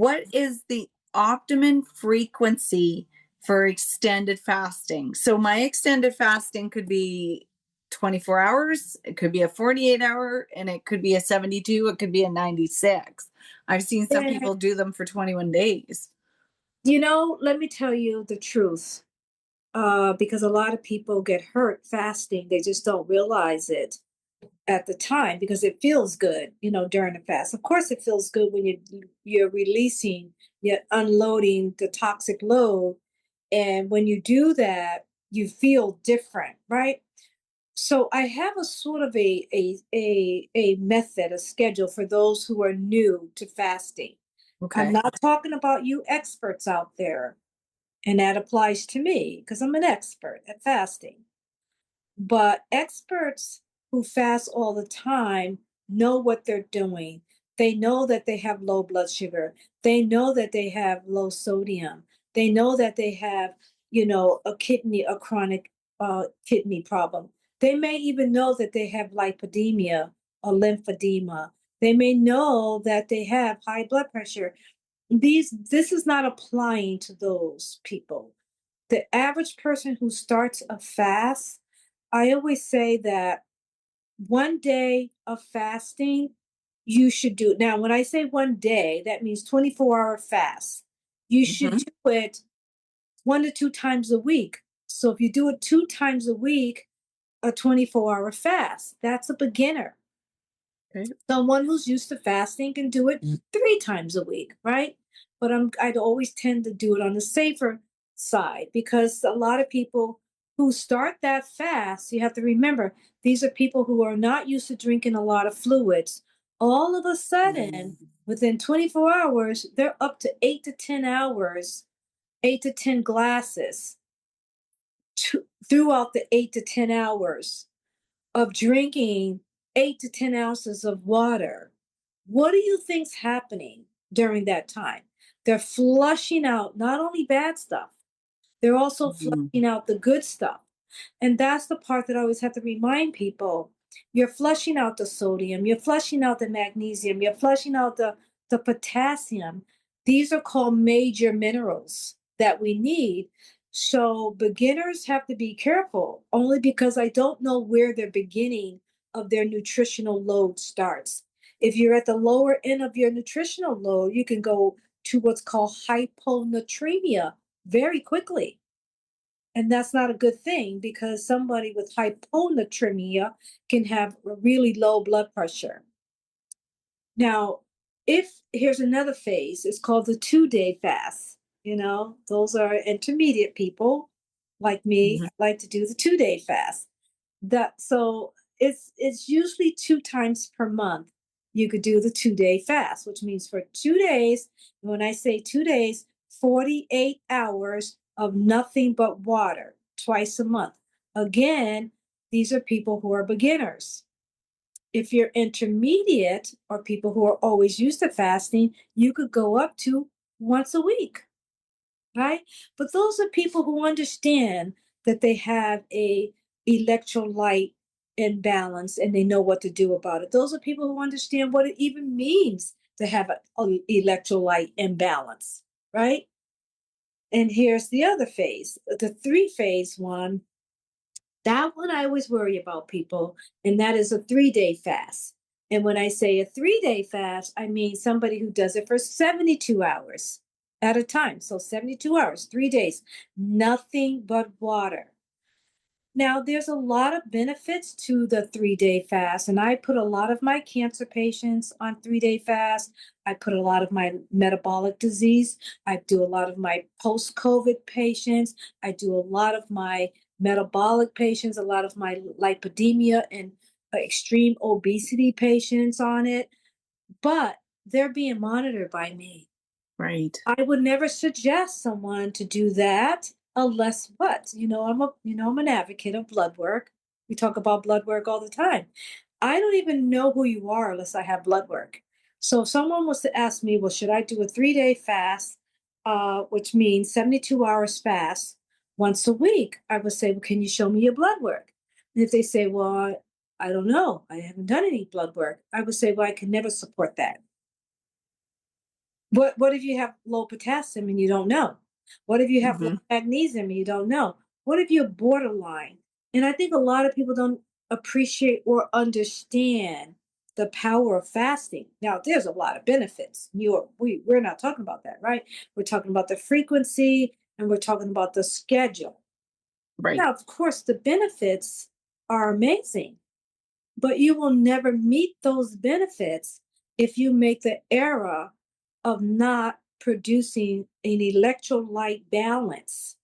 what is the optimum frequency for extended fasting? So my extended fasting could be 24 hours, it could be a 48-hour, and it could be a 72, it could be a 96. I've seen some And, people do them for 21 days. let me tell you the truth, because a lot of people get hurt fasting. They just don't realize it at the time because it feels good, during the fast. Of course, it feels good when you're releasing, you're unloading the toxic load, and when you do that, you feel different, right? So I have a sort of a method, a schedule for those who are new to fasting. I'm Okay. not talking about you experts out there, and that applies to me because I'm an expert at fasting. But experts who fast all the time know what they're doing. They know that they have low blood sugar. They know that they have low sodium. They know that they have, a chronic kidney problem. They may even know that they have lipodemia or lymphedema. They may know that they have high blood pressure. This is not applying to those people. The average person who starts a fast, I always say that one day of fasting, you should do. Now, when I say one day, that means 24-hour fast. You should Mhm. do it 1 to 2 times a week. So if you do it 2 times a week, a 24-hour fast, that's a beginner. Okay. Someone who's used to fasting can do it 3 times a week, right? But I'd always tend to do it on the safer side because a lot of people who start that fast, you have to remember, these are people who are not used to drinking a lot of fluids. All of a sudden, within 24 hours, they're up to 8 to 10 hours, 8 to 10 glasses throughout the 8 to 10 hours of drinking 8 to 10 ounces of water. What do you think's happening during that time? They're flushing out not only bad stuff, they're also Mhm. flushing out the good stuff. And that's the part that I always have to remind people. You're flushing out the sodium, you're flushing out the magnesium, you're flushing out the potassium. These are called major minerals that we need. So beginners have to be careful only because I don't know where their beginning of their nutritional load starts. If you're at the lower end of your nutritional load, you can go to what's called hyponatremia very quickly. And that's not a good thing because somebody with hyponatremia can have a really low blood pressure. Now, if here's another phase, it's called the 2 day fast. Those are intermediate people like me, Mhm. like to do the 2 day fast. So it's usually 2 times per month. You could do the 2 day fast, which means for 2 days, when I say 2 days, 48 hours of nothing but water twice a month. Again, these are people who are beginners. If you're intermediate or people who are always used to fasting, you could go up to once a week, right? But those are people who understand that they have a electrolyte imbalance and they know what to do about it. Those are people who understand what it even means to have an electrolyte imbalance, right? And here's the other phase, the 3 phase one. That one I always worry about people, and that is a 3 day fast. And when I say a 3 day fast, I mean somebody who does it for 72 hours at a time. So 72 hours, 3 days, nothing but water. Now, there's a lot of benefits to the 3 day fast, and I put a lot of my cancer patients on 3 day fast. I put a lot of my metabolic disease. I do a lot of my post COVID patients. I do a lot of my metabolic patients, a lot of my lipodemia and extreme obesity patients on it, but they're being monitored by me. Right. I would never suggest someone to do that unless what? I'm an advocate of blood work. We talk about blood work all the time. I don't even know who you are unless I have blood work. So if someone was to ask me, well, should I do a 3 day fast, which means 72 hours fast once a week? I would say, well, can you show me your blood work? And if they say, well, I don't know, I haven't done any blood work, I would say, well, I can never support that. What if you have low potassium and you don't know? What if you have low Hmm. magnesium and you don't know? What if you're borderline? And I think a lot of people don't appreciate or understand the power of fasting. Now, there's a lot of benefits. We're not talking about that, right? We're talking about the frequency and we're talking about the schedule. Right. Now, of course, the benefits are amazing, but you will never meet those benefits if you make the error of not producing an electrolyte balance.